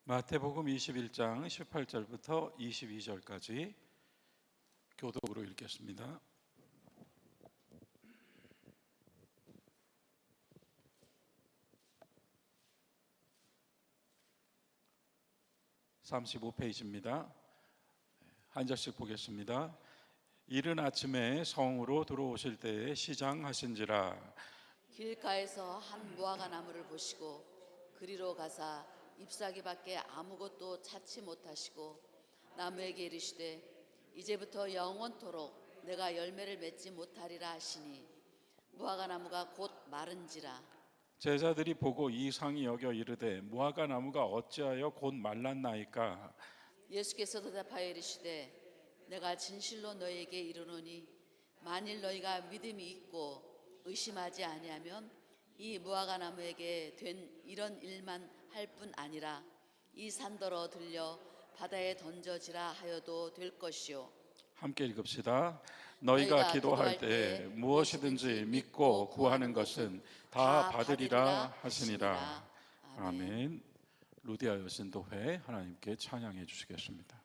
마태복음 21장 18절부터 22절까지 교독으로 읽겠습니다. (35페이지입니다) 한 절씩 보겠습니다. 이른 아침에 성으로 들어오실 때에 시장하신지라. 길가에서 한 무화과 나무를 보시고 그리로 가사 잎사귀밖에 아무것도 찾지 못하시고 나무에게 이르시되 이제부터 영원토록 내가 열매를 맺지 못하리라 하시니 무화과 나무가 곧 마른지라. 제자들이 보고 이상히 여겨 이르되 무화과 나무가 어찌하여 곧 말랐나이까. 예수께서 대답하여 이르시되 내가 진실로 너희에게 이르노니 만일 너희가 믿음이 있고 의심하지 아니하면 이 무화과 나무에게 된 이런 일만 할 뿐 아니라 이 산더러 들려 바다에 던져지라 하여도 될 것이요. 함께 읽읍시다. 너희가 기도할 때 무엇이든지 믿고 구하는 것은 다 받으리라 하시니라. 아멘. 루디아 여신도회 하나님께 찬양해 주시겠습니다.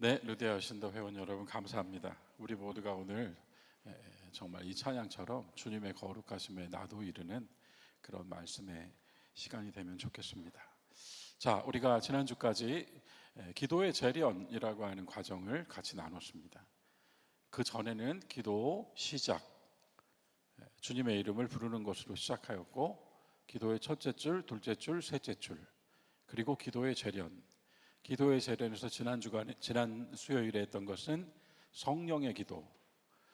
네, 루디아 신도 회원 여러분 감사합니다. 우리 모두가 오늘 정말 이 찬양처럼 주님의 거룩하심에 나도 이르는 그런 말씀의 시간이 되면 좋겠습니다. 자, 우리가 지난주까지 기도의 재련이라고 하는 과정을 같이 나눴습니다. 그 전에는 기도 시작, 주님의 이름을 부르는 것으로 시작하였고, 기도의 첫째 줄, 둘째 줄, 셋째 줄, 그리고 기도의 재련. 기도의 재련에서 지난 수요일에 했던 것은 성령의 기도.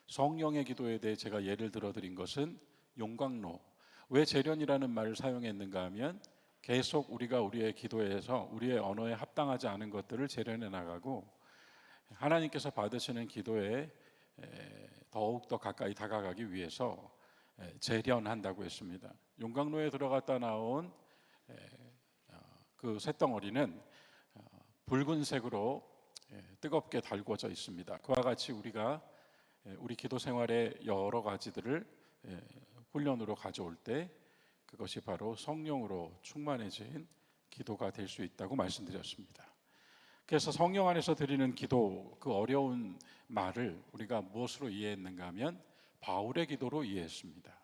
성령의 기도에 대해 제가 예를 들어 드린 것은 용광로. 왜 재련이라는 말을 사용했는가 하면 계속 우리가 우리의 기도에서 우리의 언어에 합당하지 않은 것들을 재련해 나가고 하나님께서 받으시는 기도에 더욱더 가까이 다가가기 위해서 재련한다고 했습니다. 용광로에 들어갔다 나온 그 쇳덩어리는 붉은색으로 뜨겁게 달궈져 있습니다. 그와 같이 우리가 우리 기도 생활의 여러 가지들을 훈련으로 가져올 때 그것이 바로 성령으로 충만해진 기도가 될 수 있다고 말씀드렸습니다. 그래서 성령 안에서 드리는 기도, 그 어려운 말을 우리가 무엇으로 이해했는가 하면 바울의 기도로 이해했습니다.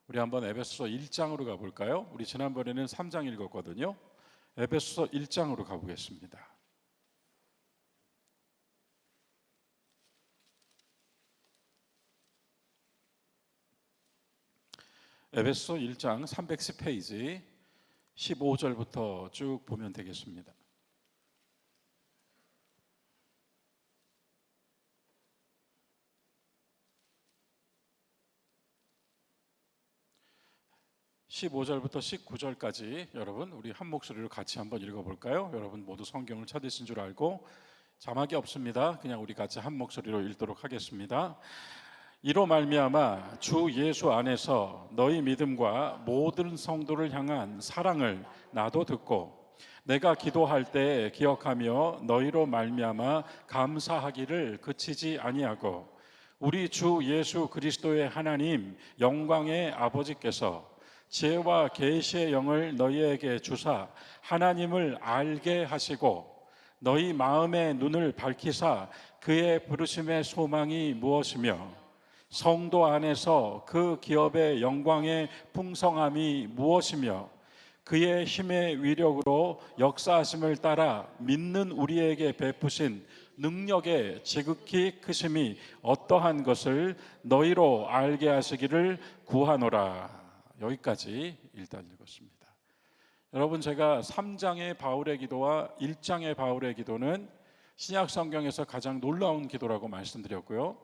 우리 한번 에베소서 1장으로 가볼까요? 우리 지난번에는 3장 읽었거든요. 에베소서 1장으로 가보겠습니다. 에베소서 1장 310페이지 15절부터 쭉 보면 되겠습니다. (15절부터) (19절까지) 여러분 우리 한 목소리로 같이 한번 읽어볼까요? 여러분 모두 성경을 찾으신 줄 알고 자막이 없습니다. 그냥 우리 같이 한 목소리로 읽도록 하겠습니다. 이로 말미암아 주 예수 안에서 너희 믿음과 모든 성도를 향한 사랑을 나도 듣고 내가 기도할 때 기억하며 너희로 말미암아 감사하기를 그치지 아니하고 우리 주 예수 그리스도의 하나님 영광의 아버지께서 지혜와 계시의 영을 너희에게 주사 하나님을 알게 하시고 너희 마음의 눈을 밝히사 그의 부르심의 소망이 무엇이며 성도 안에서 그 기업의 영광의 풍성함이 무엇이며 그의 힘의 위력으로 역사하심을 따라 믿는 우리에게 베푸신 능력의 지극히 크심이 어떠한 것을 너희로 알게 하시기를 구하노라. 여기까지 일단 읽었습니다. 여러분 제가 3장의 바울의 기도와 1장의 바울의 기도는 신약 성경에서 가장 놀라운 기도라고 말씀드렸고요.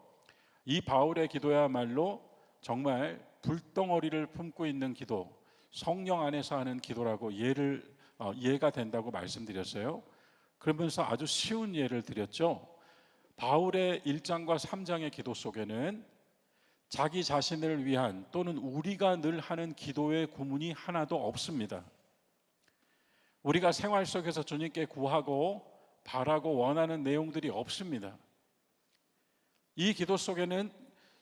이 바울의 기도야말로 정말 불덩어리를 품고 있는 기도, 성령 안에서 하는 기도라고 이해가 된다고 말씀드렸어요. 그러면서 아주 쉬운 예를 드렸죠. 바울의 1장과 3장의 기도 속에는 자기 자신을 위한 또는 우리가 늘 하는 기도의 구문이 하나도 없습니다. 우리가 생활 속에서 주님께 구하고 바라고 원하는 내용들이 없습니다. 이 기도 속에는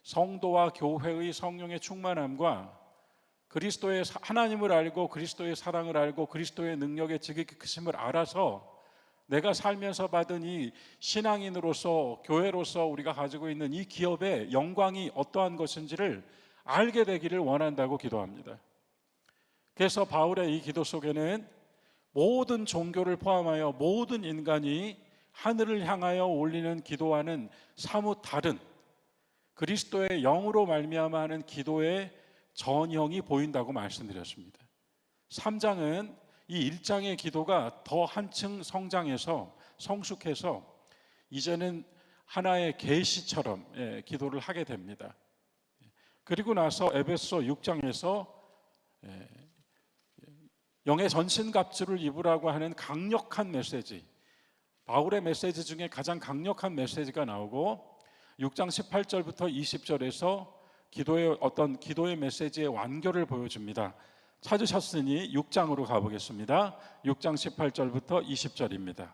성도와 교회의 성령의 충만함과 그리스도의 하나님을 알고 그리스도의 사랑을 알고 그리스도의 능력의 지극히 크심을 알아서 내가 살면서 받은 이 신앙인으로서 교회로서 우리가 가지고 있는 이 기업의 영광이 어떠한 것인지를 알게 되기를 원한다고 기도합니다. 그래서 바울의 이 기도 속에는 모든 종교를 포함하여 모든 인간이 하늘을 향하여 올리는 기도와는 사뭇 다른 그리스도의 영으로 말미암아 하는 기도의 전형이 보인다고 말씀드렸습니다. 3장은 이 1장의 기도가 더 한층 성숙해서 이제는 하나의 계시처럼 기도를 하게 됩니다. 그리고 나서 에베소 6장에서 영의 전신갑주를 입으라고 하는 강력한 메시지, 바울의 메시지 중에 가장 강력한 메시지가 나오고 6장 18절부터 20절에서 기도의 메시지의 완결을 보여줍니다. 찾으셨으니 6장으로 가보겠습니다. 6장 18절부터 20절입니다.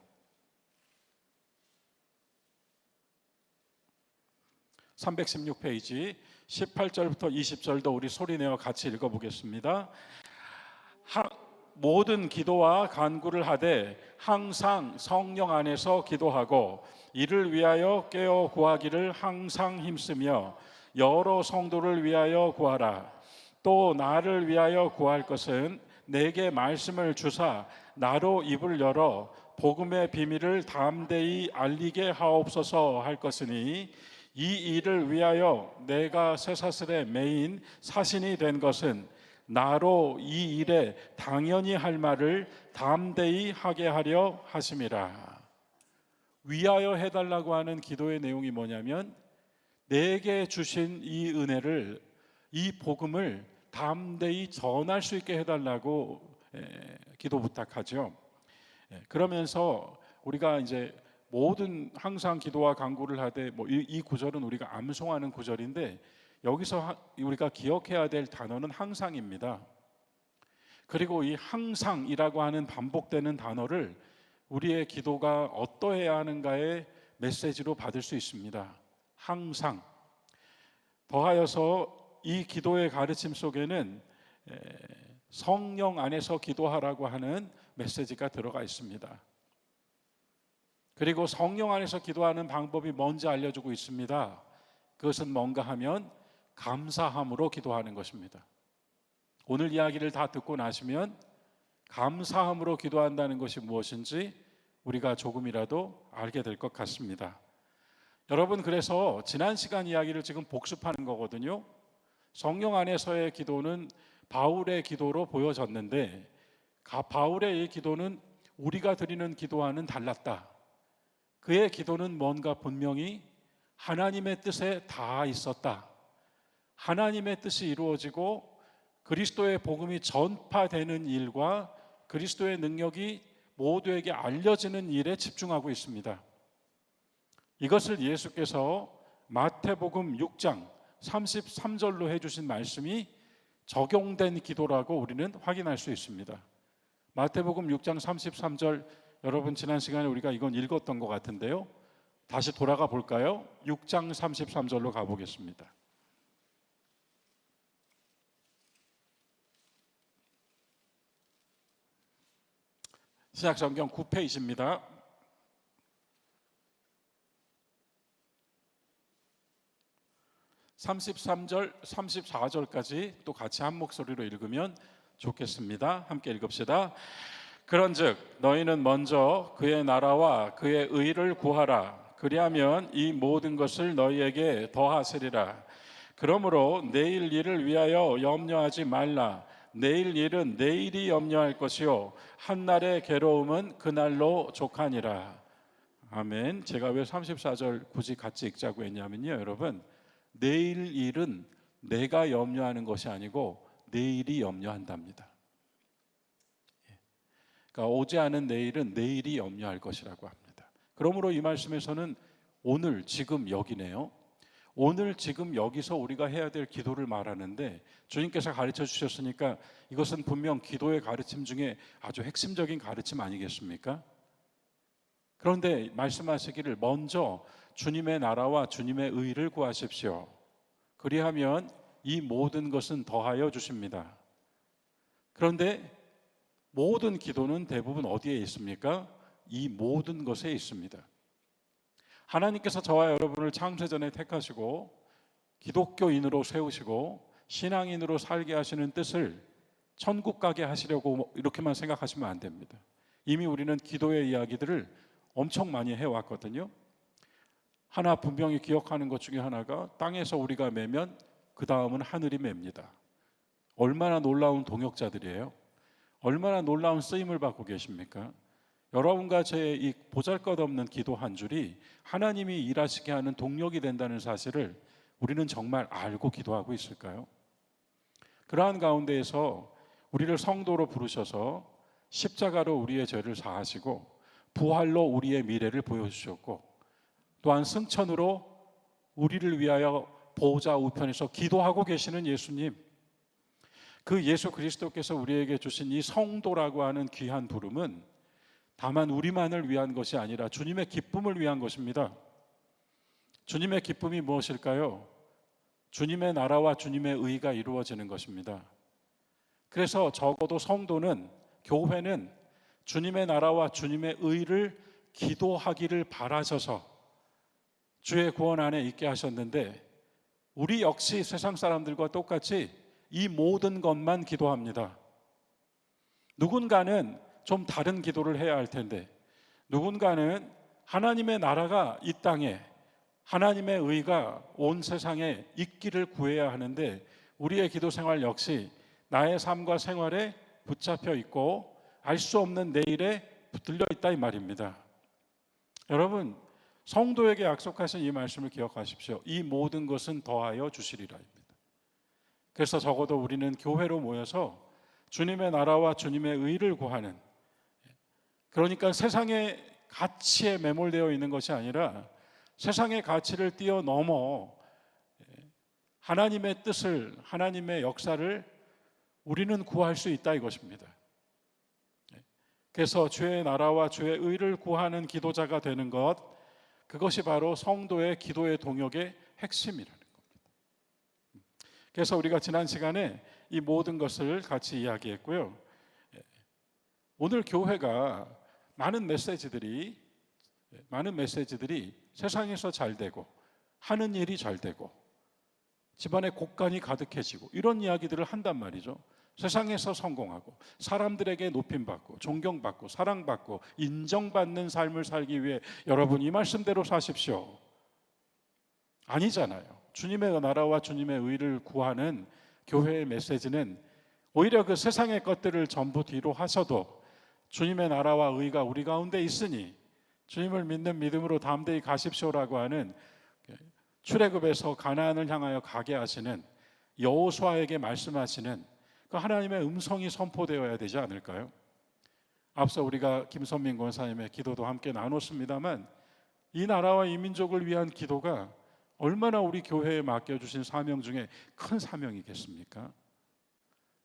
316페이지 18절부터 20절도 우리 소리내어 같이 읽어보겠습니다. 모든 기도와 간구를 하되 항상 성령 안에서 기도하고 이를 위하여 깨어 구하기를 항상 힘쓰며 여러 성도를 위하여 구하라. 또 나를 위하여 구할 것은 내게 말씀을 주사 나로 입을 열어 복음의 비밀을 담대히 알리게 하옵소서 할 것이니 이 일을 위하여 내가 쇠사슬에 매인 사신이 된 것은 나로 이 일에 당연히 할 말을 담대히 하게 하려 하심이라. 위하여 해달라고 하는 기도의 내용이 뭐냐면 내게 주신 이 은혜를, 이 복음을 담대히 전할 수 있게 해달라고 기도 부탁하죠. 그러면서 우리가 이제 모든 항상 기도와 간구를 하되 이 구절은 우리가 암송하는 구절인데 여기서 우리가 기억해야 될 단어는 항상입니다. 그리고 이 항상이라고 하는 반복되는 단어를 우리의 기도가 어떠해야 하는가의 메시지로 받을 수 있습니다. 항상. 더하여서 이 기도의 가르침 속에는 성령 안에서 기도하라고 하는 메시지가 들어가 있습니다. 그리고 성령 안에서 기도하는 방법이 뭔지 알려주고 있습니다. 그것은 뭔가 하면 감사함으로 기도하는 것입니다. 오늘 이야기를 다 듣고 나시면 감사함으로 기도한다는 것이 무엇인지 우리가 조금이라도 알게 될 것 같습니다. 여러분, 그래서 지난 시간 이야기를 지금 복습하는 거거든요. 성령 안에서의 기도는 바울의 기도로 보여졌는데 바울의 이 기도는 우리가 드리는 기도와는 달랐다. 그의 기도는 뭔가 분명히 하나님의 뜻에 닿아 있었다. 하나님의 뜻이 이루어지고 그리스도의 복음이 전파되는 일과 그리스도의 능력이 모두에게 알려지는 일에 집중하고 있습니다. 이것을 예수께서 마태복음 6장 33절로 해주신 말씀이 적용된 기도라고 우리는 확인할 수 있습니다. 마태복음 6장 33절, 여러분 지난 시간에 우리가 이건 읽었던 것 같은데요. 다시 돌아가 볼까요? 6장 33절로 가보겠습니다. 신약성경 9페이지입니다. (33절) (34절까지) 또 같이 한 목소리로 읽으면 좋겠습니다. 함께 읽읍시다. 그런즉 너희는 먼저 그의 나라와 그의 의를 구하라. 그리하면 이 모든 것을 너희에게 더하시리라. 그러므로 내일 일을 위하여 염려하지 말라. 내일 일은 내일이 염려할 것이요 한날의 괴로움은 그날로 족하니라. 아멘. 제가 왜 34절 굳이 같이 읽자고 했냐면요, 여러분, 내일 일은 내가 염려하는 것이 아니고 내일이 염려한답니다. 그러니까 오지 않은 내일은 내일이 염려할 것이라고 합니다. 그러므로 이 말씀에서는 오늘 지금 여기네요. 오늘 지금 여기서 우리가 해야 될 기도를 말하는데 주님께서 가르쳐 주셨으니까 이것은 분명 기도의 가르침 중에 아주 핵심적인 가르침 아니겠습니까? 그런데 말씀하시기를 먼저 주님의 나라와 주님의 의를 구하십시오. 그리하면 이 모든 것은 더하여 주십니다. 그런데 모든 기도는 대부분 어디에 있습니까? 이 모든 것에 있습니다. 하나님께서 저와 여러분을 창세전에 택하시고 기독교인으로 세우시고 신앙인으로 살게 하시는 뜻을 천국 가게 하시려고 이렇게만 생각하시면 안 됩니다. 이미 우리는 기도의 이야기들을 엄청 많이 해왔거든요. 하나 분명히 기억하는 것 중에 하나가 땅에서 우리가 매면 그 다음은 하늘이 맵니다. 얼마나 놀라운 동역자들이에요. 얼마나 놀라운 쓰임을 받고 계십니까? 여러분과 제 이 보잘것없는 기도 한 줄이 하나님이 일하시게 하는 동력이 된다는 사실을 우리는 정말 알고 기도하고 있을까요? 그러한 가운데에서 우리를 성도로 부르셔서 십자가로 우리의 죄를 사하시고 부활로 우리의 미래를 보여주셨고 또한 승천으로 우리를 위하여 보좌 우편에서 기도하고 계시는 예수님, 그 예수 그리스도께서 우리에게 주신 이 성도라고 하는 귀한 부름은 다만 우리만을 위한 것이 아니라 주님의 기쁨을 위한 것입니다. 주님의 기쁨이 무엇일까요? 주님의 나라와 주님의 의가 이루어지는 것입니다. 그래서 적어도 성도는 교회는 주님의 나라와 주님의 의를 기도하기를 바라셔서 주의 구원 안에 있게 하셨는데, 우리 역시 세상 사람들과 똑같이 이 모든 것만 기도합니다. 누군가는 좀 다른 기도를 해야 할 텐데, 누군가는 하나님의 나라가 이 땅에, 하나님의 의가 온 세상에 있기를 구해야 하는데, 우리의 기도 생활 역시 나의 삶과 생활에 붙잡혀 있고 알 수 없는 내일에 붙들려 있다 이 말입니다. 여러분, 성도에게 약속하신 이 말씀을 기억하십시오. 이 모든 것은 더하여 주시리라입니다. 그래서 적어도 우리는 교회로 모여서 주님의 나라와 주님의 의를 구하는, 그러니까 세상의 가치에 매몰되어 있는 것이 아니라 세상의 가치를 뛰어넘어 하나님의 뜻을, 하나님의 역사를 우리는 구할 수 있다 이것입니다. 그래서 주의 나라와 주의 의를 구하는 기도자가 되는 것, 그것이 바로 성도의 기도의 동역의 핵심이라는 겁니다. 그래서 우리가 지난 시간에 이 모든 것을 같이 이야기했고요. 오늘 교회가 많은 메시지들이 세상에서 잘 되고, 하는 일이 잘 되고, 집안에 곡간이 가득해지고, 이런 이야기들을 한단 말이죠. 세상에서 성공하고, 사람들에게 높임받고, 존경받고, 사랑받고, 인정받는 삶을 살기 위해 여러분 이 말씀대로 사십시오. 아니잖아요. 주님의 나라와 주님의 의를 구하는 교회의 메시지는 오히려 그 세상의 것들을 전부 뒤로 하셔도 주님의 나라와 의가 우리 가운데 있으니 주님을 믿는 믿음으로 담대히 가십시오라고 하는, 출애굽에서 가나안을 향하여 가게 하시는 여호수아에게 말씀하시는 그 하나님의 음성이 선포되어야 되지 않을까요? 앞서 우리가 김선민 권사님의 기도도 함께 나눴습니다만, 이 나라와 이 민족을 위한 기도가 얼마나 우리 교회에 맡겨주신 사명 중에 큰 사명이겠습니까?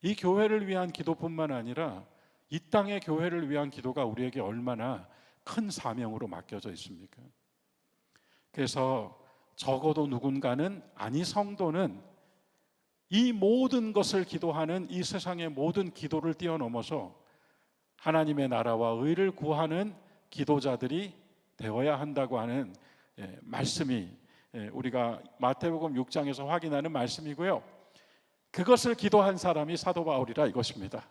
이 교회를 위한 기도뿐만 아니라 이 땅의 교회를 위한 기도가 우리에게 얼마나 큰 사명으로 맡겨져 있습니까? 그래서 적어도 누군가는, 아니 성도는 이 모든 것을 기도하는 이 세상의 모든 기도를 뛰어넘어서 하나님의 나라와 의를 구하는 기도자들이 되어야 한다고 하는 말씀이 우리가 마태복음 6장에서 확인하는 말씀이고요. 그것을 기도한 사람이 사도 바울이라 이것입니다.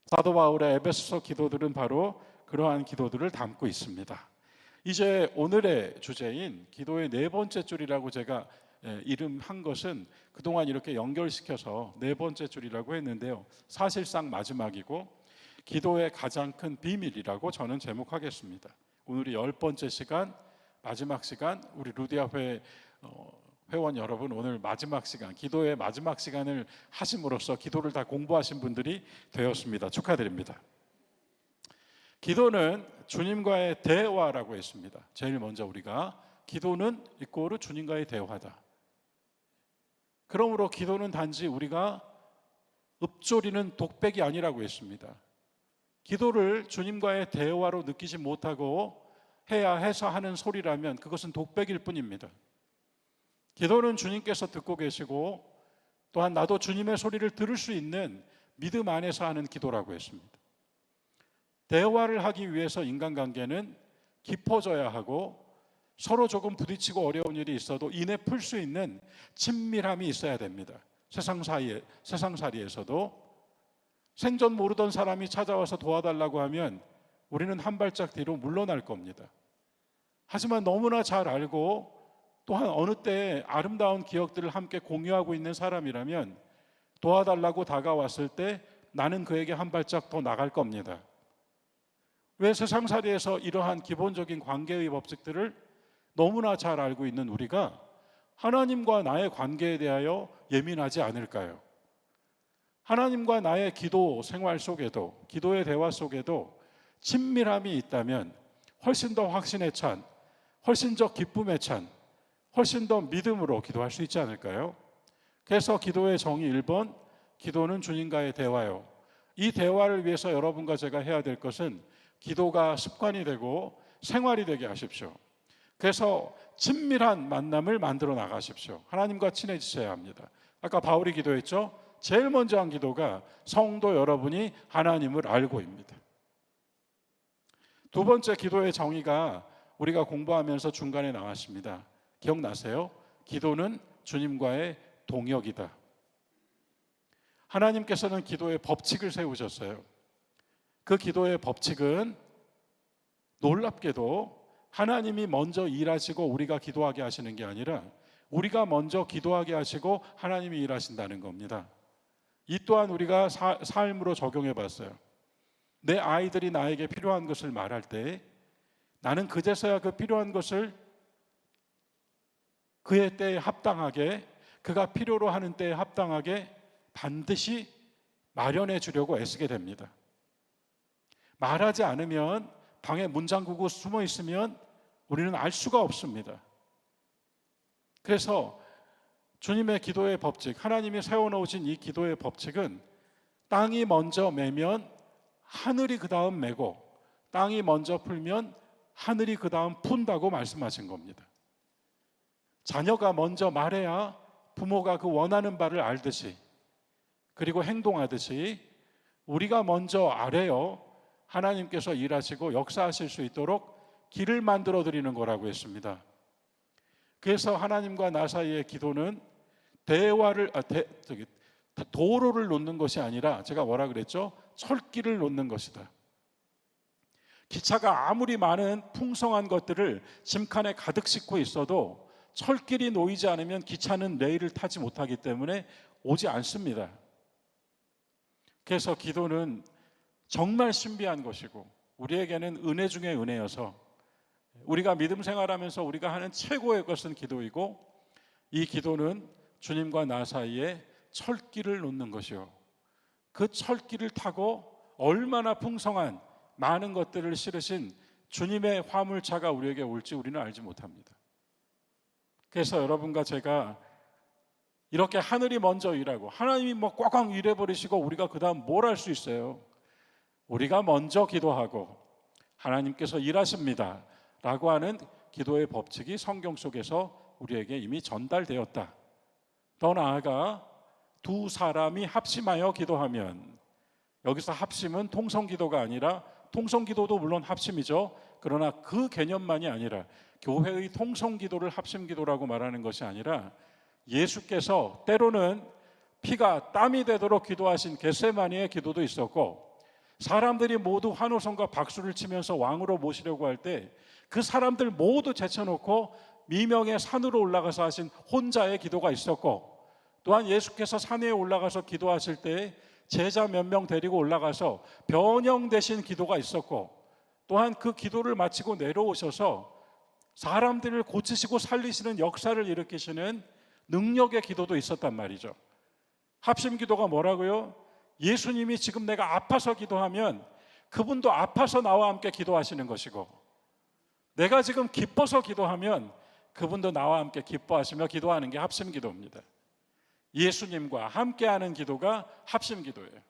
사도 바울의 에베소서 기도들은 바로 그러한 기도들을 담고 있습니다. 이제 오늘의 주제인 기도의 네 번째 줄이라고 제가 이름한 것은 그동안 이렇게 연결시켜서 네 번째 줄이라고 했는데요, 사실상 마지막이고 기도의 가장 큰 비밀이라고 저는 제목하겠습니다. 오늘이 10번째 시간, 마지막 시간, 우리 루디아 회원 여러분, 오늘 마지막 시간, 기도의 마지막 시간을 하심으로써 기도를 다 공부하신 분들이 되었습니다. 축하드립니다. 기도는 주님과의 대화라고 했습니다. 제일 먼저 우리가 기도는 이꼬르 주님과의 대화다. 그러므로 기도는 단지 우리가 읊조리는 독백이 아니라고 했습니다. 기도를 주님과의 대화로 느끼지 못하고 해야 해서 하는 소리라면 그것은 독백일 뿐입니다. 기도는 주님께서 듣고 계시고 또한 나도 주님의 소리를 들을 수 있는 믿음 안에서 하는 기도라고 했습니다. 대화를 하기 위해서 인간관계는 깊어져야 하고, 서로 조금 부딪히고 어려운 일이 있어도 이내 풀 수 있는 친밀함이 있어야 됩니다. 세상살이에서도 생전 모르던 사람이 찾아와서 도와달라고 하면 우리는 한 발짝 뒤로 물러날 겁니다. 하지만 너무나 잘 알고 또한 어느 때에 아름다운 기억들을 함께 공유하고 있는 사람이라면 도와달라고 다가왔을 때 나는 그에게 한 발짝 더 나갈 겁니다. 왜 세상살이에서 이러한 기본적인 관계의 법칙들을 너무나 잘 알고 있는 우리가 하나님과 나의 관계에 대하여 예민하지 않을까요? 하나님과 나의 기도 생활 속에도, 기도의 대화 속에도 친밀함이 있다면 훨씬 더 확신에 찬, 훨씬 더 기쁨에 찬, 훨씬 더 믿음으로 기도할 수 있지 않을까요? 그래서 기도의 정의 1번, 기도는 주님과의 대화요. 이 대화를 위해서 여러분과 제가 해야 될 것은 기도가 습관이 되고 생활이 되게 하십시오. 그래서 친밀한 만남을 만들어 나가십시오. 하나님과 친해지셔야 합니다. 아까 바울이 기도했죠? 제일 먼저 한 기도가 성도 여러분이 하나님을 알고입니다. 두 번째 기도의 정의가 우리가 공부하면서 중간에 나왔습니다. 기억나세요? 기도는 주님과의 동역이다. 하나님께서는 기도의 법칙을 세우셨어요. 그 기도의 법칙은 놀랍게도 하나님이 먼저 일하시고 우리가 기도하게 하시는 게 아니라 우리가 먼저 기도하게 하시고 하나님이 일하신다는 겁니다. 이 또한 우리가 삶으로 적용해 봤어요. 내 아이들이 나에게 필요한 것을 말할 때 나는 그제서야 그 필요한 것을 그의 때에 합당하게, 그가 필요로 하는 때에 합당하게 반드시 마련해 주려고 애쓰게 됩니다. 말하지 않으면, 방에 문 잠그고 숨어 있으면 우리는 알 수가 없습니다. 그래서 주님의 기도의 법칙, 하나님이 세워놓으신 이 기도의 법칙은 땅이 먼저 매면 하늘이 그 다음 매고, 땅이 먼저 풀면 하늘이 그 다음 푼다고 말씀하신 겁니다. 자녀가 먼저 말해야 부모가 그 원하는 바를 알듯이, 그리고 행동하듯이 우리가 먼저 아래요 하나님께서 일하시고 역사하실 수 있도록 길을 만들어 드리는 거라고 했습니다. 그래서 하나님과 나 사이의 기도는 도로를 놓는 것이 아니라, 제가 뭐라 그랬죠? 철길을 놓는 것이다. 기차가 아무리 많은 풍성한 것들을 짐칸에 가득 싣고 있어도 철길이 놓이지 않으면 기차는 레일을 타지 못하기 때문에 오지 않습니다. 그래서 기도는 정말 신비한 것이고 우리에게는 은혜 중에 은혜여서 우리가 믿음 생활하면서 우리가 하는 최고의 것은 기도이고, 이 기도는 주님과 나 사이에 철길을 놓는 것이요, 그 철길을 타고 얼마나 풍성한 많은 것들을 실으신 주님의 화물차가 우리에게 올지 우리는 알지 못합니다. 그래서 여러분과 제가 이렇게 하늘이 먼저 일하고 하나님이 뭐 꽉꽉 일해버리시고 우리가 그 다음 뭘 할 수 있어요? 우리가 먼저 기도하고 하나님께서 일하십니다 라고 하는 기도의 법칙이 성경 속에서 우리에게 이미 전달되었다. 더 나아가 두 사람이 합심하여 기도하면, 여기서 합심은 통성기도가 아니라, 통성기도도 물론 합심이죠. 그러나 그 개념만이 아니라 교회의 통성기도를 합심기도라고 말하는 것이 아니라, 예수께서 때로는 피가 땀이 되도록 기도하신 겟세마니의 기도도 있었고, 사람들이 모두 환호성과 박수를 치면서 왕으로 모시려고 할 때 그 사람들 모두 제쳐놓고 미명의 산으로 올라가서 하신 혼자의 기도가 있었고, 또한 예수께서 산 위에 올라가서 기도하실 때 제자 몇 명 데리고 올라가서 변형 대신 기도가 있었고, 또한 그 기도를 마치고 내려오셔서 사람들을 고치시고 살리시는 역사를 일으키시는 능력의 기도도 있었단 말이죠. 합심 기도가 뭐라고요? 예수님이 지금 내가 아파서 기도하면 그분도 아파서 나와 함께 기도하시는 것이고, 내가 지금 기뻐서 기도하면 그분도 나와 함께 기뻐하시며 기도하는 게 합심 기도입니다. 예수님과 함께하는 기도가 합심 기도예요.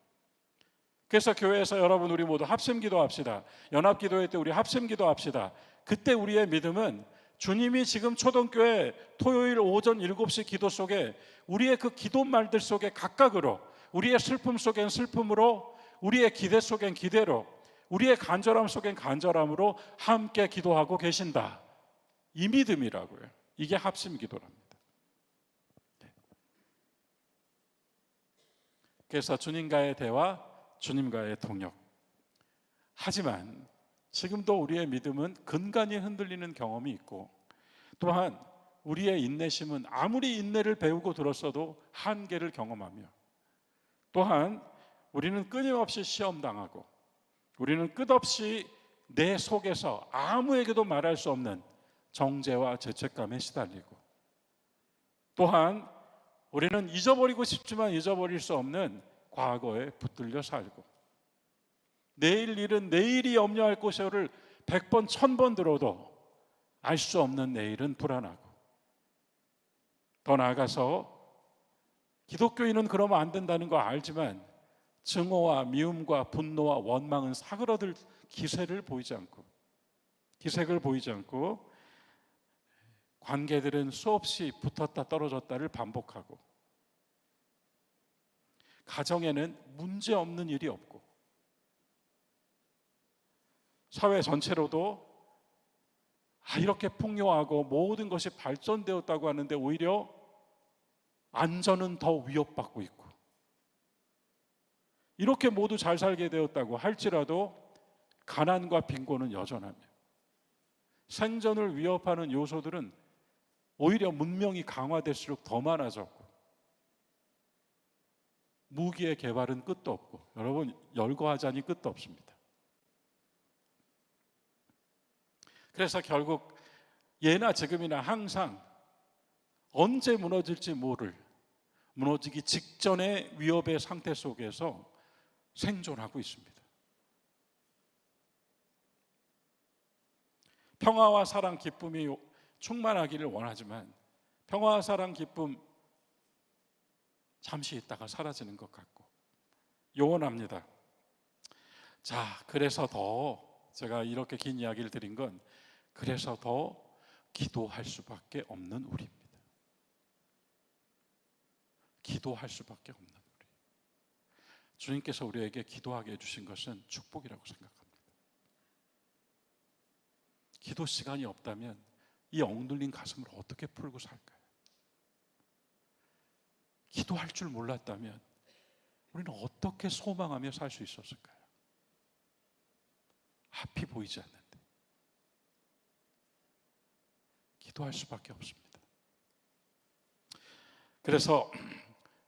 그래서 교회에서 여러분 우리 모두 합심 기도합시다. 연합 기도회 때 우리 합심 기도합시다. 그때 우리의 믿음은 주님이 지금 초동교회 토요일 오전 7시 기도 속에 우리의 그 기도 말들 속에 각각으로, 우리의 슬픔 속엔 슬픔으로, 우리의 기대 속엔 기대로, 우리의 간절함 속엔 간절함으로 함께 기도하고 계신다. 이 믿음이라고요. 이게 합심 기도랍니다. 그래서 주님과의 대화, 주님과의 동역. 하지만 지금도 우리의 믿음은 근간이 흔들리는 경험이 있고, 또한 우리의 인내심은 아무리 인내를 배우고 들었어도 한계를 경험하며, 또한 우리는 끊임없이 시험당하고, 우리는 끝없이 내 속에서 아무에게도 말할 수 없는 정죄와 죄책감에 시달리고, 또한 우리는 잊어버리고 싶지만 잊어버릴 수 없는 과거에 붙들려 살고, 내일 일은 내일이 염려할 것이오를 100번 1000번 들어도 알 수 없는 내일은 불안하고, 더 나아가서 기독교인은 그러면 안 된다는 거 알지만 증오와 미움과 분노와 원망은 사그러들 기색을 보이지 않고 관계들은 수없이 붙었다 떨어졌다를 반복하고, 가정에는 문제 없는 일이 없고 사회 전체로도 이렇게 풍요하고 모든 것이 발전되었다고 하는데 오히려 안전은 더 위협받고 있고 이렇게 모두 잘 살게 되었다고 할지라도 가난과 빈곤은 여전하며 생존을 위협하는 요소들은 오히려 문명이 강화될수록 더 많아졌고 무기의 개발은 끝도 없고 여러분 열거하자니 끝도 없습니다. 그래서 결국 예나 지금이나 항상 언제 무너질지 모를 무너지기 직전의 위협의 상태 속에서 생존하고 있습니다. 평화와 사랑, 기쁨이 충만하기를 원하지만 평화와 사랑, 기쁨 잠시 있다가 사라지는 것 같고 요원합니다. 자, 그래서 더 제가 이렇게 긴 이야기를 드린 건 그래서 더 기도할 수밖에 없는 우리입니다. 기도할 수밖에 없는 우리. 주님께서 우리에게 기도하게 해주신 것은 축복이라고 생각합니다. 기도 시간이 없다면 이 억눌린 가슴을 어떻게 풀고 살까요? 기도할 줄 몰랐다면 우리는 어떻게 소망하며 살 수 있었을까요? 앞이 보이지 않는데 기도할 수밖에 없습니다. 그래서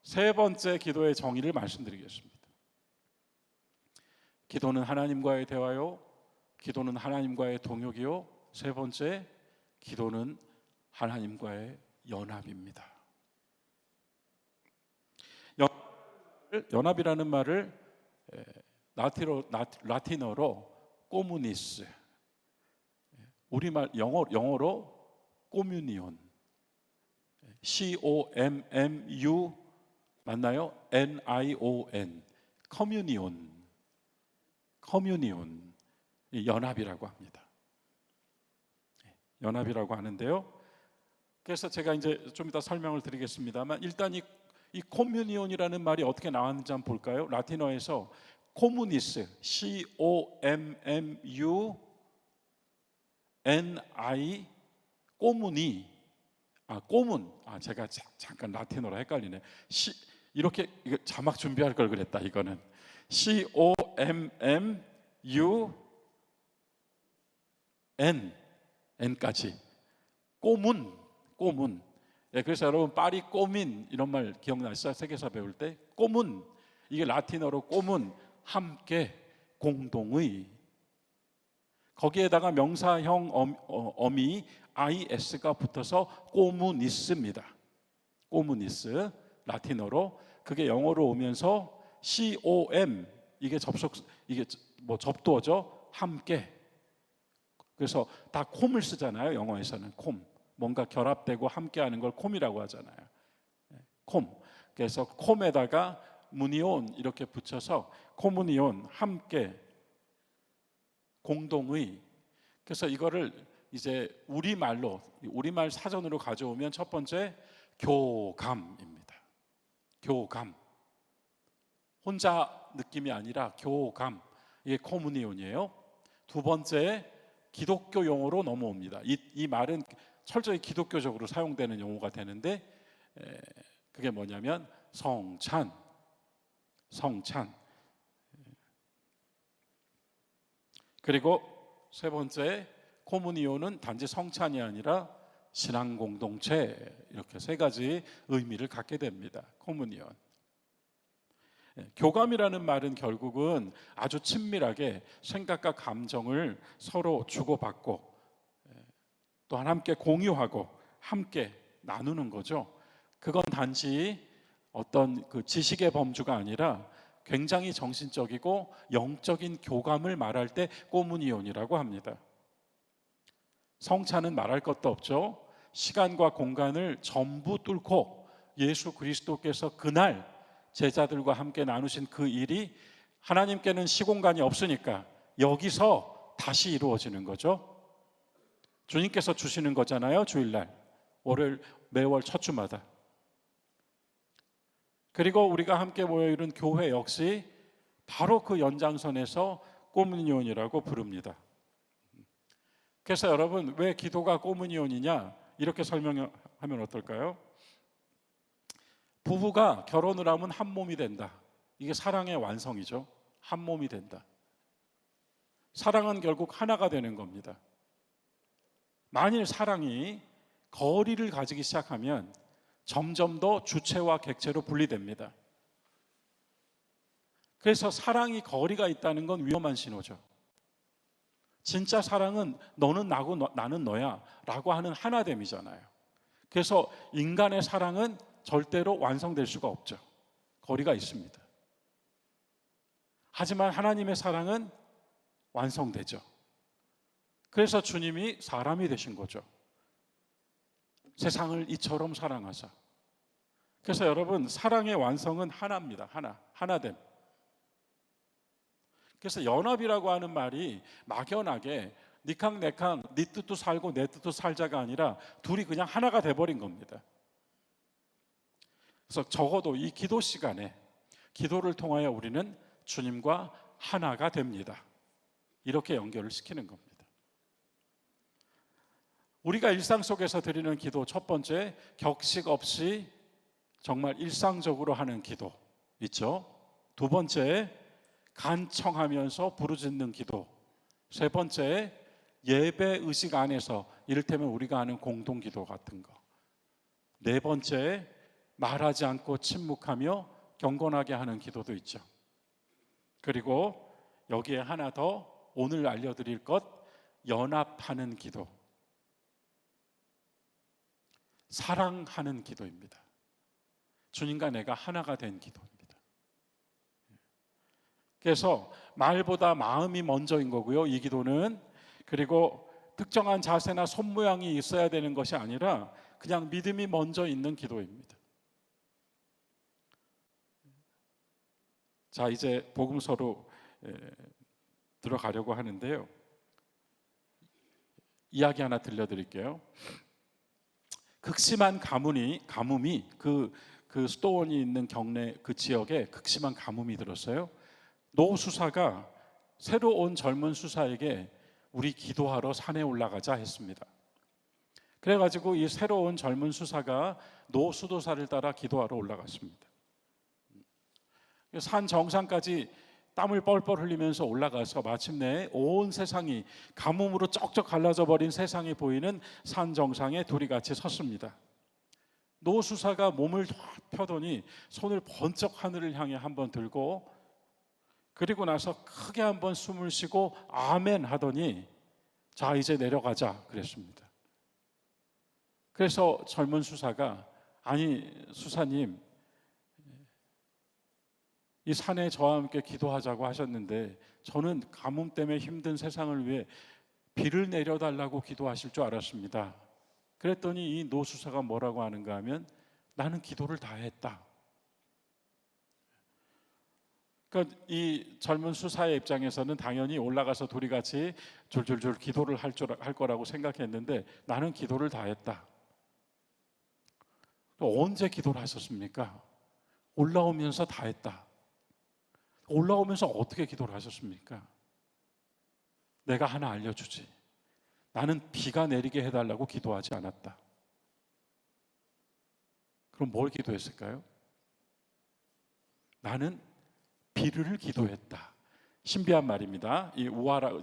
세 번째 기도의 정의를 말씀드리겠습니다. 기도는 하나님과의 대화요, 기도는 하나님과의 동역이요, 세 번째 기도는 하나님과의 연합입니다. 연합이라는 말을 라틴어로 꼬무니스, 우리말 영어로 꼬뮤니온, COMMU 맞나요? NION, 커뮤니온, 연합이라고 합니다. 연합이라고 하는데요. 그래서 제가 이제 좀 이따 설명을 드리겠습니다만 일단 이 커뮤니온이라는 말이 어떻게 나왔는지 한번 볼까요? 라틴어에서 코무니스, COMMU NI 꼬무니, 꼬문, 제가 잠깐 라틴어로 헷갈리네. 이렇게 이거 자막 준비할 걸 그랬다. 이거는 COMMU N까지 꼬문. 그래서 여러분 파리 꼬민 이런 말 기억나시죠? 세계사 배울 때 꼬문, 이게 라틴어로 꼬문, 함께, 공동의. 거기에다가 명사형 어미 IS가 붙어서 꼬무니스입니다. 꼬무니스, 라틴어로. 그게 영어로 오면서 COM, 이게 접두어죠. 함께. 그래서 다 콤을 쓰잖아요. 영어에서는 콤, 뭔가 결합되고 함께하는 걸 콤이라고 하잖아요. 콤. 그래서 콤에다가 무니온 이렇게 붙여서 코무니온, 함께, 공동의. 그래서 이거를 이제 우리말 사전으로 가져오면 첫 번째 교감입니다. 교감. 혼자 느낌이 아니라 교감. 이게 코무니온이에요. 두 번째 기독교 용어로 넘어옵니다. 이 말은 철저히 기독교적으로 사용되는 용어가 되는데 그게 뭐냐면 성찬. 그리고 세 번째 코무니온은 단지 성찬이 아니라 신앙 공동체, 이렇게 세 가지 의미를 갖게 됩니다. 코무니온. 교감이라는 말은 결국은 아주 친밀하게 생각과 감정을 서로 주고받고 또한 함께 공유하고 함께 나누는 거죠. 그건 단지 어떤 그 지식의 범주가 아니라 굉장히 정신적이고 영적인 교감을 말할 때 꼬무니온이라고 합니다. 성찬은 말할 것도 없죠. 시간과 공간을 전부 뚫고 예수 그리스도께서 그날 제자들과 함께 나누신 그 일이 하나님께는 시공간이 없으니까 여기서 다시 이루어지는 거죠. 주님께서 주시는 거잖아요. 주일날, 월요일, 매월 첫 주마다. 그리고 우리가 함께 모여 이룬 교회 역시 바로 그 연장선에서 꼬무니온이라고 부릅니다. 그래서 여러분, 왜 기도가 꼬무니온이냐 이렇게 설명하면 어떨까요? 부부가 결혼을 하면 한 몸이 된다. 이게 사랑의 완성이죠. 한 몸이 된다. 사랑은 결국 하나가 되는 겁니다. 만일 사랑이 거리를 가지기 시작하면 점점 더 주체와 객체로 분리됩니다. 그래서 사랑이 거리가 있다는 건 위험한 신호죠. 진짜 사랑은 너는 나고 나는 너야 라고 하는 하나됨이잖아요. 그래서 인간의 사랑은 절대로 완성될 수가 없죠. 거리가 있습니다. 하지만 하나님의 사랑은 완성되죠. 그래서 주님이 사람이 되신 거죠. 세상을 이처럼 사랑하사. 그래서 여러분, 사랑의 완성은 하나입니다. 하나됨. 그래서 연합이라고 하는 말이 막연하게 니캉 내캉 네 뜻도 살고 내 뜻도 살자가 아니라 둘이 그냥 하나가 돼버린 겁니다. 그래서 적어도 이 기도 시간에 기도를 통하여 우리는 주님과 하나가 됩니다. 이렇게 연결을 시키는 겁니다. 우리가 일상 속에서 드리는 기도, 첫 번째, 격식 없이 정말 일상적으로 하는 기도 있죠. 두 번째, 간청하면서 부르짖는 기도. 세 번째, 예배 의식 안에서 이를테면 우리가 하는 공동 기도 같은 거. 네 번째, 말하지 않고 침묵하며 경건하게 하는 기도도 있죠. 그리고 여기에 하나 더 오늘 알려드릴 것, 연합하는 기도. 사랑하는 기도입니다. 주님과 내가 하나가 된 기도입니다. 그래서 말보다 마음이 먼저인 거고요, 이 기도는. 그리고 특정한 자세나 손 모양이 있어야 되는 것이 아니라 그냥 믿음이 먼저 있는 기도입니다. 자, 이제 복음서로 들어가려고 하는데요. 이야기 하나 들려드릴게요. 극심한 가뭄이 그 수도원이 있는 경내 그 지역에 극심한 가뭄이 들었어요. 노 수사가 새로 온 젊은 수사에게 우리 기도하러 산에 올라가자 했습니다. 그래가지고 이 새로 온 젊은 수사가 노 수도사를 따라 기도하러 올라갔습니다. 산 정상까지 땀을 뻘뻘 흘리면서 올라가서 마침내 온 세상이 가뭄으로 쩍쩍 갈라져 버린 세상이 보이는 산 정상에 둘이 같이 섰습니다. 노 수사가 몸을 펴더니 손을 번쩍 하늘을 향해 한번 들고, 그리고 나서 크게 한번 숨을 쉬고 아멘 하더니 자, 이제 내려가자 그랬습니다. 그래서 젊은 수사가, 아니 수사님, 이 산에 저와 함께 기도하자고 하셨는데 저는 가뭄 때문에 힘든 세상을 위해 비를 내려달라고 기도하실 줄 알았습니다. 그랬더니 이 노수사가 뭐라고 하는가 하면, 나는 기도를 다 했다. 그러니까 이 젊은 수사의 입장에서는 당연히 올라가서 둘이 같이 줄줄줄 기도를 할 거라고 생각했는데, 나는 기도를 다 했다. 언제 기도를 하셨습니까? 올라오면서 다 했다. 올라오면서 어떻게 기도를 하셨습니까? 내가 하나 알려주지. 나는 비가 내리게 해달라고 기도하지 않았다. 그럼 뭘 기도했을까요? 나는 비를 기도했다. 신비한 말입니다. 이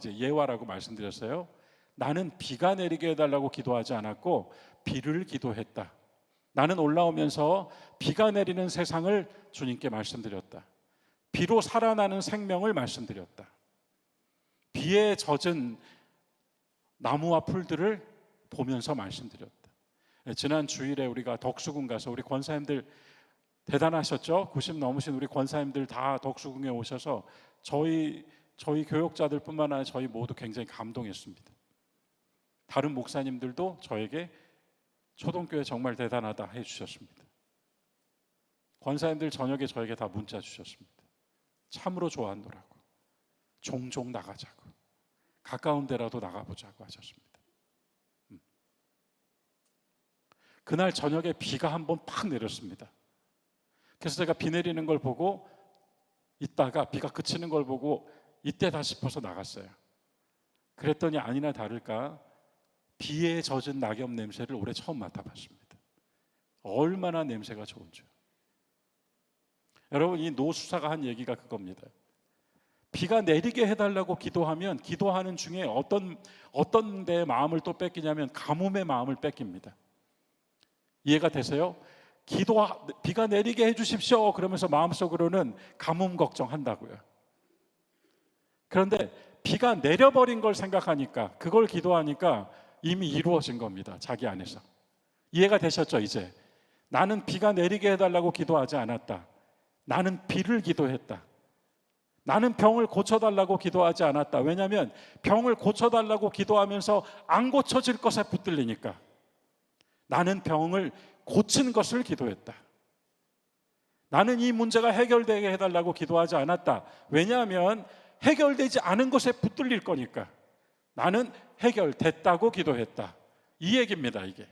예화라고 말씀드렸어요. 나는 비가 내리게 해달라고 기도하지 않았고 비를 기도했다. 나는 올라오면서 비가 내리는 세상을 주님께 말씀드렸다. 비로 살아나는 생명을 말씀드렸다. 비에 젖은 나무와 풀들을 보면서 말씀드렸다. 지난 주일에 우리가 덕수궁 가서 우리 권사님들 대단하셨죠? 90 넘으신 우리 권사님들 다 덕수궁에 오셔서 저희 교역자들 뿐만 아니라 저희 모두 굉장히 감동했습니다. 다른 목사님들도 저에게 초동교회 정말 대단하다 해주셨습니다. 권사님들 저녁에 저에게 다 문자 주셨습니다. 참으로 좋아하노라고, 종종 나가자고, 가까운 데라도 나가보자고 하셨습니다. 그날 저녁에 비가 한번 팍 내렸습니다. 그래서 제가 비 내리는 걸 보고 있다가 비가 그치는 걸 보고 이때다 싶어서 나갔어요. 그랬더니 아니나 다를까 비에 젖은 낙엽 냄새를 올해 처음 맡아봤습니다. 얼마나 냄새가 좋은지. 여러분, 이 노수사가 한 얘기가 그겁니다. 비가 내리게 해달라고 기도하면 기도하는 중에 어떤 데 마음을 또 뺏기냐면 가뭄의 마음을 뺏깁니다. 이해가 되세요? 비가 내리게 해주십시오 그러면서 마음속으로는 가뭄 걱정한다고요. 그런데 비가 내려버린 걸 생각하니까, 그걸 기도하니까 이미 이루어진 겁니다. 자기 안에서. 이해가 되셨죠? 이제 나는 비가 내리게 해달라고 기도하지 않았다. 나는 비를 기도했다. 나는 병을 고쳐달라고 기도하지 않았다. 왜냐하면 병을 고쳐달라고 기도하면서 안 고쳐질 것에 붙들리니까. 나는 병을 고친 것을 기도했다. 나는 이 문제가 해결되게 해달라고 기도하지 않았다. 왜냐하면 해결되지 않은 것에 붙들릴 거니까. 나는 해결됐다고 기도했다. 이 얘기입니다, 이게.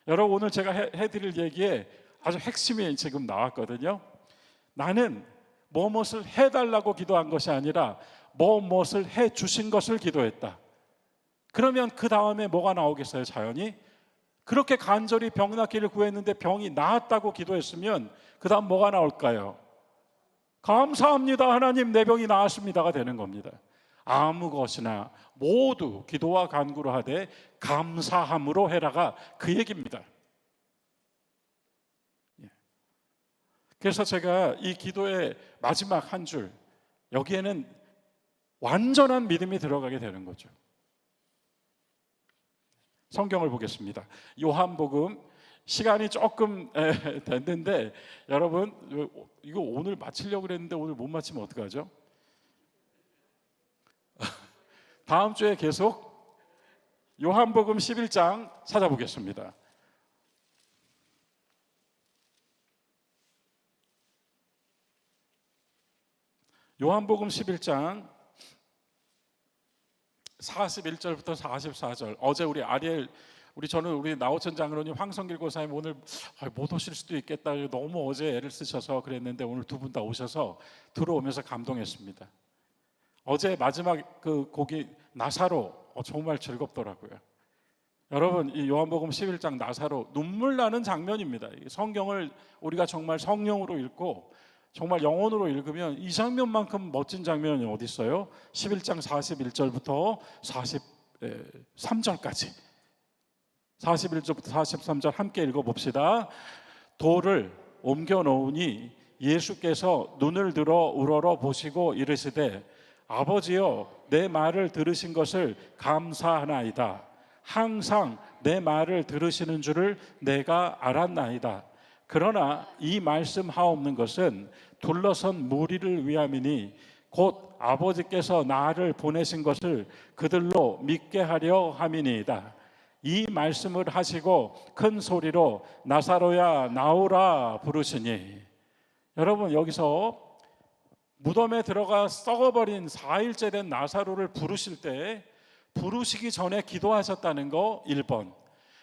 여러분, 오늘 제가 해드릴 얘기에 아주 핵심이 지금 나왔거든요. 나는 무엇을 해달라고 기도한 것이 아니라 무엇을 해주신 것을 기도했다. 그러면 그 다음에 뭐가 나오겠어요? 자연히 그렇게 간절히 병 낫기를 구했는데 병이 나았다고 기도했으면 그 다음 뭐가 나올까요? 감사합니다 하나님, 내 병이 나았습니다가 되는 겁니다. 아무 것이나 모두 기도와 간구로 하되 감사함으로 해라가 그 얘기입니다. 그래서 제가 이 기도의 마지막 한 줄, 여기에는 완전한 믿음이 들어가게 되는 거죠. 성경을 보겠습니다. 요한복음, 시간이 조금 됐는데 여러분, 이거 오늘 마치려고 그랬는데 오늘 못 마치면 어떡하죠? 다음 주에 계속 요한복음 11장 찾아보겠습니다. 요한복음 11장 41절부터 44절. 어제 우리 나호천 장로님, 황성길 고사님 오늘 못 오실 수도 있겠다. 너무 어제 애를 쓰셔서 그랬는데 오늘 두 분 다 오셔서 들어오면서 감동했습니다. 어제 마지막 그 곡이 나사로 정말 즐겁더라고요. 여러분, 이 요한복음 11장 나사로 눈물 나는 장면입니다. 성경을 우리가 정말 성령으로 읽고 정말 영혼으로 읽으면 이 장면만큼 멋진 장면이 어디 있어요? 11장 41절부터 43절까지 41절부터 43절 함께 읽어봅시다. 돌을 옮겨 놓으니 예수께서 눈을 들어 우러러 보시고 이르시되 아버지여, 내 말을 들으신 것을 감사하나이다. 항상 내 말을 들으시는 줄을 내가 알았나이다. 그러나 이 말씀 하옵는 것은 둘러선 무리를 위함이니 곧 아버지께서 나를 보내신 것을 그들로 믿게 하려 함이니이다. 이 말씀을 하시고 큰 소리로 나사로야 나오라 부르시니. 여러분, 여기서 무덤에 들어가 썩어버린 4일째 된 나사로를 부르실 때 부르시기 전에 기도하셨다는 거 1번,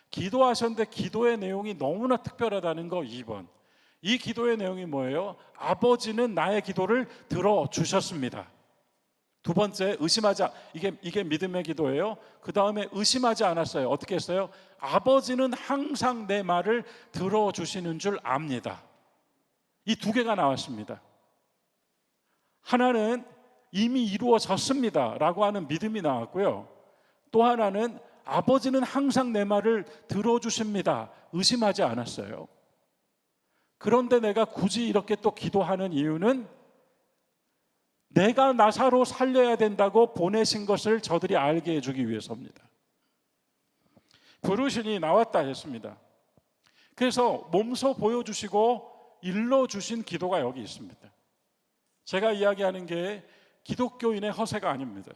기도하셨는데 기도의 내용이 너무나 특별하다는 거 2번. 이 기도의 내용이 뭐예요? 아버지는 나의 기도를 들어주셨습니다. 두 번째, 이게 믿음의 기도예요. 그 다음에 의심하지 않았어요. 어떻게 했어요? 아버지는 항상 내 말을 들어주시는 줄 압니다. 이 두 개가 나왔습니다. 하나는 이미 이루어졌습니다 라고 하는 믿음이 나왔고요. 또 하나는 아버지는 항상 내 말을 들어주십니다. 의심하지 않았어요. 그런데 내가 굳이 이렇게 또 기도하는 이유는 내가 나사로 살려야 된다고 보내신 것을 저들이 알게 해주기 위해서입니다. 부르시니 나왔다 했습니다. 그래서 몸소 보여주시고 일러주신 기도가 여기 있습니다. 제가 이야기하는 게 기독교인의 허세가 아닙니다.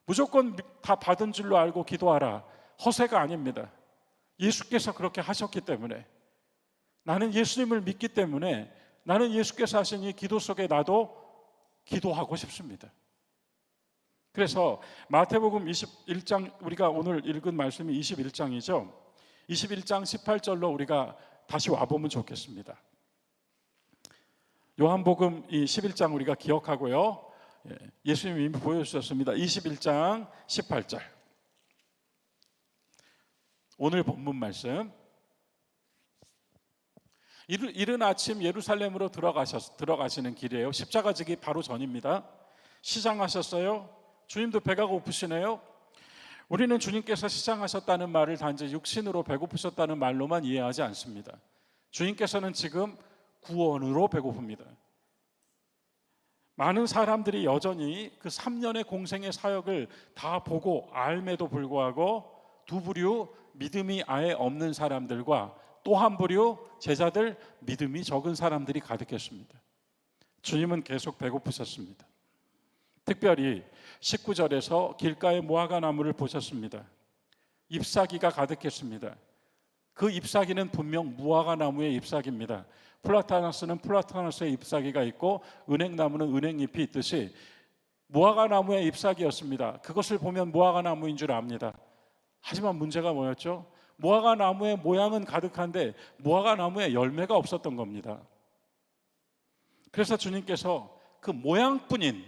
무조건 다 받은 줄로 알고 기도하라, 허세가 아닙니다. 예수께서 그렇게 하셨기 때문에, 나는 예수님을 믿기 때문에, 나는 예수께서 하신 이 기도 속에 나도 기도하고 싶습니다. 그래서 마태복음 21장, 우리가 오늘 읽은 말씀이 21장이죠. 21장 18절로 우리가 다시 와보면 좋겠습니다. 요한복음 이 11장 우리가 기억하고요. 예수님이 이미 보여주셨습니다. 21장 18절. 오늘 본문 말씀. 이른 아침 예루살렘으로 들어가시는 길이에요. 십자가 지기 바로 전입니다. 시장하셨어요? 주님도 배가 고프시네요. 우리는 주님께서 시장하셨다는 말을 단지 육신으로 배고프셨다는 말로만 이해하지 않습니다. 주님께서는 지금 구원으로 배고픕니다. 많은 사람들이 여전히 그 3년의 공생의 사역을 다 보고 알매도 불구하고 두 부류 믿음이 아예 없는 사람들과 또 한 부류 제자들 믿음이 적은 사람들이 가득했습니다. 주님은 계속 배고프셨습니다. 특별히 19절에서 길가의 무화과 나무를 보셨습니다. 잎사귀가 가득했습니다. 그 잎사귀는 분명 무화과 나무의 잎사귀입니다. 플라타너스는 플라타너스의 잎사귀가 있고 은행나무는 은행잎이 있듯이 무화과 나무의 잎사귀였습니다. 그것을 보면 무화과 나무인 줄 압니다. 하지만 문제가 뭐였죠? 무화과 나무의 모양은 가득한데 무화과 나무에 열매가 없었던 겁니다. 그래서 주님께서 그 모양뿐인,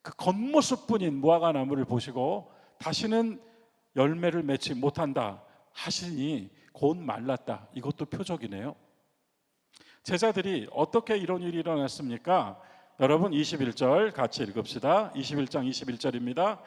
그 겉모습뿐인 무화과 나무를 보시고 다시는 열매를 맺지 못한다 하시니 곧 말랐다. 이것도 표적이네요. 제자들이 어떻게 이런 일이 일어났습니까? 여러분 21절 같이 읽읍시다. 21장 21절입니다.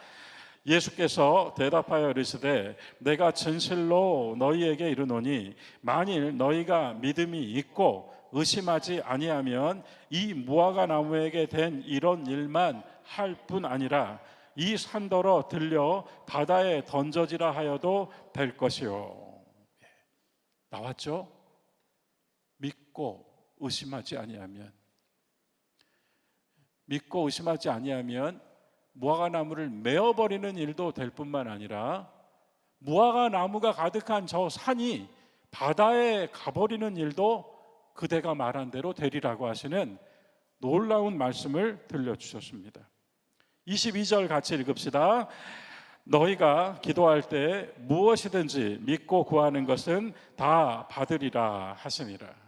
예수께서 대답하여 이르시되 내가 진실로 너희에게 이르노니 만일 너희가 믿음이 있고 의심하지 아니하면 이 무화과 나무에게 된 이런 일만 할 뿐 아니라 이 산더러 들려 바다에 던져지라 하여도 될 것이요. 나왔죠? 믿고 의심하지 아니하면, 믿고 의심하지 아니하면 무화과 나무를 메어버리는 일도 될 뿐만 아니라 무화과 나무가 가득한 저 산이 바다에 가버리는 일도 그대가 말한 대로 되리라고 하시는 놀라운 말씀을 들려주셨습니다. 22절 같이 읽읍시다. 너희가 기도할 때 무엇이든지 믿고 구하는 것은 다 받으리라 하시니라.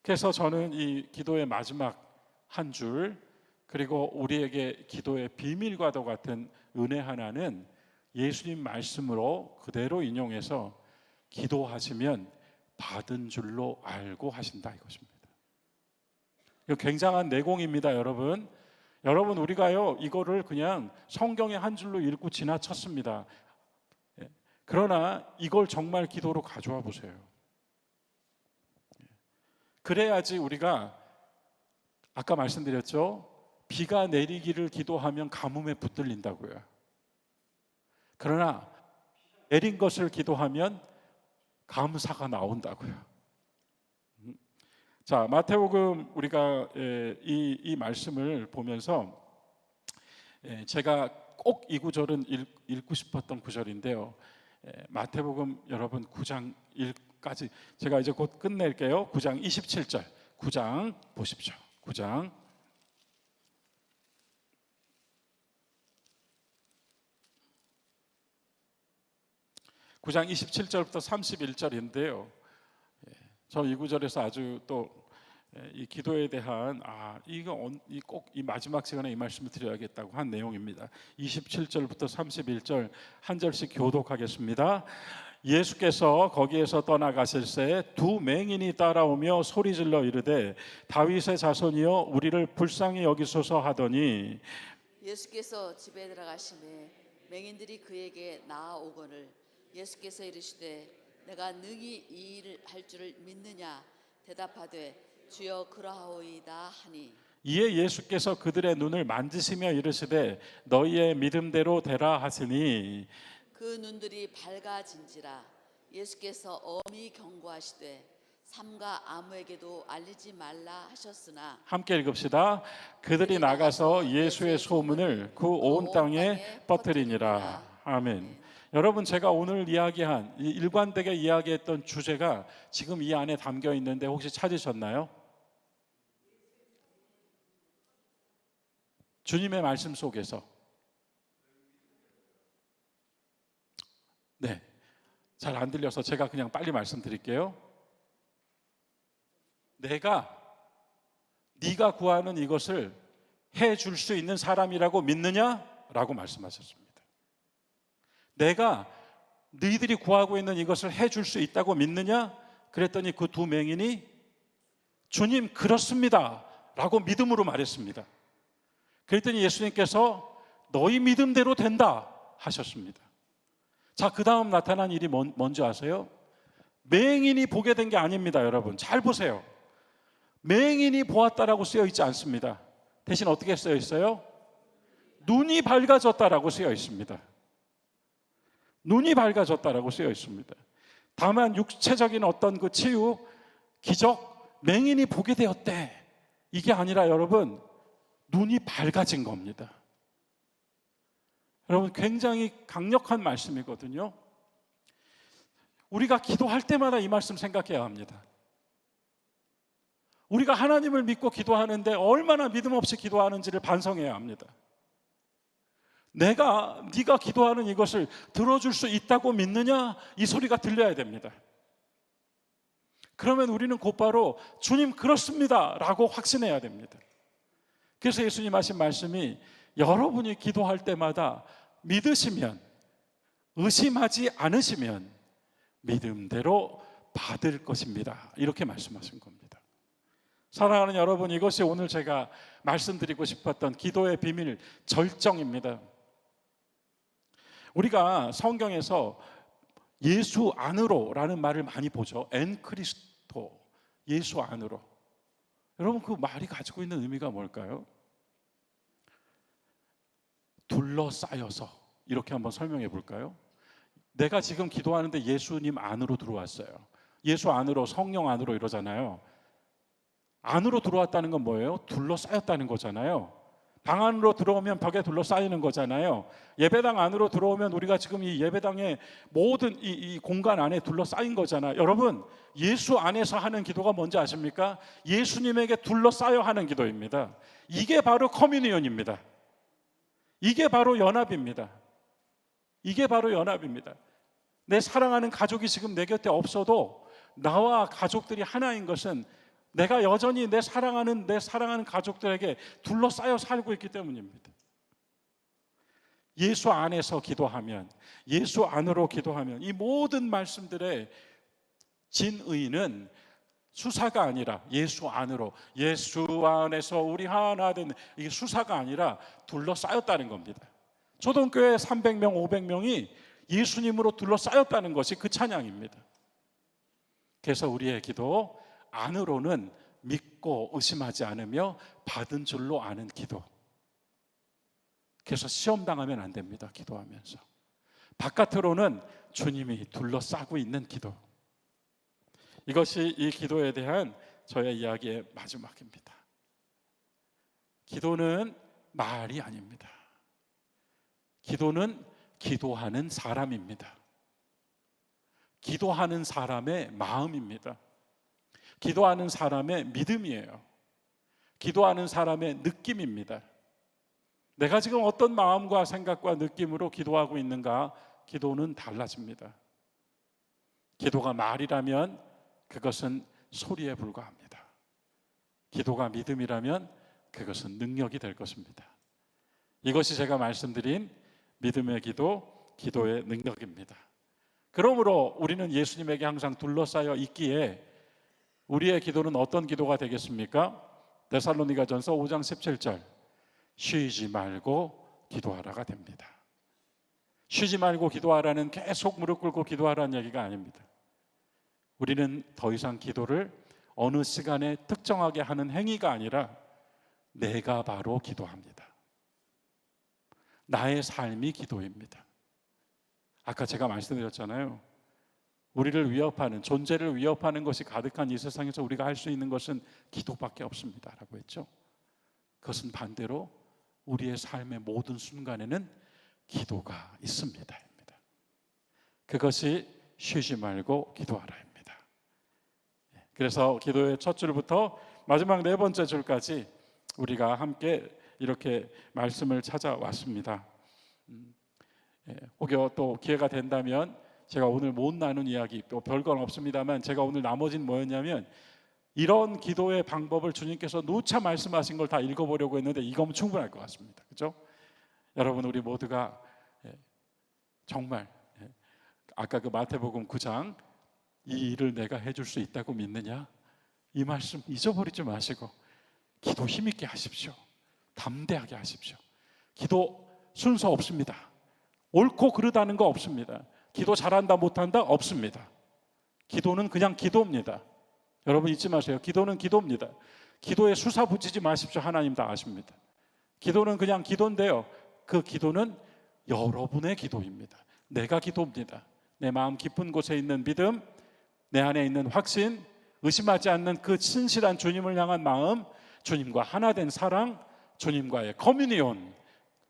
그래서 저는 이 기도의 마지막 한 줄, 그리고 우리에게 기도의 비밀과도 같은 은혜 하나는 예수님 말씀으로 그대로 인용해서 기도하시면 받은 줄로 알고 하신다 이것입니다. 이거 굉장한 내공입니다, 여러분. 여러분, 우리가요 이거를 그냥 성경의 한 줄로 읽고 지나쳤습니다. 그러나 이걸 정말 기도로 가져와 보세요. 그래야지 우리가 아까 말씀드렸죠. 비가 내리기를 기도하면 가뭄에 붙들린다고요. 그러나 내린 것을 기도하면 감사가 나온다고요. 자, 마태복음 우리가 이 말씀을 보면서 제가 꼭 이 구절은 읽고 싶었던 구절인데요. 마태복음 여러분 9장 1까지 제가 이제 곧 끝낼게요. 9장 27절 9장 보십시오. 9장 27절부터 31절인데요. 저 이 구절에서 아주 또 이 기도에 대한 꼭 이 마지막 시간에 이 말씀을 드려야겠다고 한 내용입니다. 27절부터 31절 한 절씩 교독하겠습니다. 예수께서 거기에서 떠나가실새 두 맹인이 따라오며 소리질러 이르되 다윗의 자손이여 우리를 불쌍히 여기소서 하더니 예수께서 집에 들어가시매 맹인들이 그에게 나아오거늘 예수께서 이르시되 내가 능히 이 일을 할 줄을 믿느냐 대답하되 주여 그러하오이다 하니 이에 예수께서 그들의 눈을 만지시며 이르시되 너희의 믿음대로 되라 하시니 그 눈들이 밝아진지라. 예수께서 엄히 경고하시되 삼가 아무에게도 알리지 말라 하셨으나 함께 읽읍시다. 그들이 나가서 예수의 소문을 그 온 땅에 퍼뜨리니라. 아멘. 여러분, 제가 오늘 이야기한 일관되게 이야기했던 주제가 지금 이 안에 담겨 있는데 혹시 찾으셨나요? 주님의 말씀 속에서. 네, 잘 안 들려서 제가 그냥 빨리 말씀드릴게요. 내가 네가 구하는 이것을 해줄 수 있는 사람이라고 믿느냐? 라고 말씀하셨습니다. 내가 너희들이 구하고 있는 이것을 해줄 수 있다고 믿느냐? 그랬더니 그 두 맹인이 주님 그렇습니다 라고 믿음으로 말했습니다. 그랬더니 예수님께서 너희 믿음대로 된다 하셨습니다. 자, 그 다음 나타난 일이 뭔지 아세요? 맹인이 보게 된 게 아닙니다. 여러분 잘 보세요. 맹인이 보았다라고 쓰여 있지 않습니다. 대신 어떻게 쓰여 있어요? 눈이 밝아졌다라고 쓰여 있습니다. 눈이 밝아졌다라고 쓰여 있습니다. 다만 육체적인 어떤 그 치유, 기적, 맹인이 보게 되었대, 이게 아니라 여러분 눈이 밝아진 겁니다. 여러분 굉장히 강력한 말씀이거든요. 우리가 기도할 때마다 이 말씀 생각해야 합니다. 우리가 하나님을 믿고 기도하는데 얼마나 믿음 없이 기도하는지를 반성해야 합니다. 내가 네가 기도하는 이것을 들어줄 수 있다고 믿느냐? 이 소리가 들려야 됩니다. 그러면 우리는 곧바로 주님 그렇습니다 라고 확신해야 됩니다. 그래서 예수님 하신 말씀이 여러분이 기도할 때마다 믿으시면, 의심하지 않으시면 믿음대로 받을 것입니다, 이렇게 말씀하신 겁니다. 사랑하는 여러분, 이것이 오늘 제가 말씀드리고 싶었던 기도의 비밀 절정입니다. 우리가 성경에서 예수 안으로 라는 말을 많이 보죠. 엔 크리스토, 예수 안으로. 여러분 그 말이 가지고 있는 의미가 뭘까요? 둘러싸여서, 이렇게 한번 설명해 볼까요? 내가 지금 기도하는데 예수님 안으로 들어왔어요. 예수 안으로, 성령 안으로 이러잖아요. 안으로 들어왔다는 건 뭐예요? 둘러싸였다는 거잖아요. 방 안으로 들어오면 벽에 둘러싸이는 거잖아요. 예배당 안으로 들어오면 우리가 지금 이 예배당의 모든 이 공간 안에 둘러싸인 거잖아요. 여러분 예수 안에서 하는 기도가 뭔지 아십니까? 예수님에게 둘러싸여 하는 기도입니다. 이게 바로 커뮤니온입니다. 이게 바로 연합입니다. 이게 바로 연합입니다. 내 사랑하는 가족이 지금 내 곁에 없어도 나와 가족들이 하나인 것은 내가 여전히 내 사랑하는 가족들에게 둘러싸여 살고 있기 때문입니다. 예수 안에서 기도하면, 예수 안으로 기도하면 이 모든 말씀들의 진의는 수사가 아니라 예수 안으로, 예수 안에서 우리 하나 된, 이게 수사가 아니라 둘러싸였다는 겁니다. 초등교회 300명, 500명이 예수님으로 둘러싸였다는 것이 그 찬양입니다. 그래서 우리의 기도 안으로는 믿고 의심하지 않으며 받은 줄로 아는 기도. 그래서 시험 당하면 안 됩니다. 기도하면서 바깥으로는 주님이 둘러싸고 있는 기도. 이것이 이 기도에 대한 저의 이야기의 마지막입니다. 기도는 말이 아닙니다. 기도는 기도하는 사람입니다. 기도하는 사람의 마음입니다. 기도하는 사람의 믿음이에요. 기도하는 사람의 느낌입니다. 내가 지금 어떤 마음과 생각과 느낌으로 기도하고 있는가, 기도는 달라집니다. 기도가 말이라면 그것은 소리에 불과합니다. 기도가 믿음이라면 그것은 능력이 될 것입니다. 이것이 제가 말씀드린 믿음의 기도, 기도의 능력입니다. 그러므로 우리는 예수님에게 항상 둘러싸여 있기에 우리의 기도는 어떤 기도가 되겠습니까? 데살로니가전서 5장 17절, 쉬지 말고 기도하라가 됩니다. 쉬지 말고 기도하라는, 계속 무릎 꿇고 기도하라는 얘기가 아닙니다. 우리는 더 이상 기도를 어느 시간에 특정하게 하는 행위가 아니라 내가 바로 기도합니다. 나의 삶이 기도입니다. 아까 제가 말씀드렸잖아요. 우리를 위협하는, 존재를 위협하는 것이 가득한 이 세상에서 우리가 할 수 있는 것은 기도밖에 없습니다 라고 했죠. 그것은 반대로 우리의 삶의 모든 순간에는 기도가 있습니다. 그것이 쉬지 말고 기도하라입니다. 그래서 기도의 첫 줄부터 마지막 네 번째 줄까지 우리가 함께 이렇게 말씀을 찾아왔습니다. 혹여 또 기회가 된다면 제가 오늘 못 나눈 이야기, 또 별건 없습니다만 제가 오늘 나머지는 뭐였냐면 이런 기도의 방법을 주님께서 누차 말씀하신 걸 다 읽어보려고 했는데 이거면 충분할 것 같습니다. 그렇죠? 여러분 우리 모두가 정말 아까 그 마태복음 9장 이 일을 내가 해줄 수 있다고 믿느냐? 이 말씀 잊어버리지 마시고 기도 힘있게 하십시오. 담대하게 하십시오. 기도 순서 없습니다. 옳고 그르다는 거 없습니다. 기도 잘한다 못한다 없습니다. 기도는 그냥 기도입니다. 여러분 잊지 마세요. 기도는 기도입니다. 기도에 수사 붙이지 마십시오. 하나님 다 아십니다. 기도는 그냥 기도인데요, 그 기도는 여러분의 기도입니다. 내가 기도입니다. 내 마음 깊은 곳에 있는 믿음, 내 안에 있는 확신, 의심하지 않는 그 신실한 주님을 향한 마음, 주님과 하나 된 사랑, 주님과의 커뮤니온,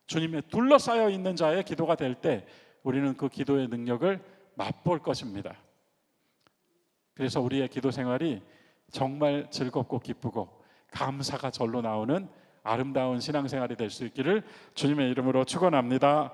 주님에 둘러싸여 있는 자의 기도가 될 때 우리는 그 기도의 능력을 맛볼 것입니다. 그래서 우리의 기도 생활이 정말 즐겁고 기쁘고 감사가 절로 나오는 아름다운 신앙생활이 될 수 있기를 주님의 이름으로 축원합니다.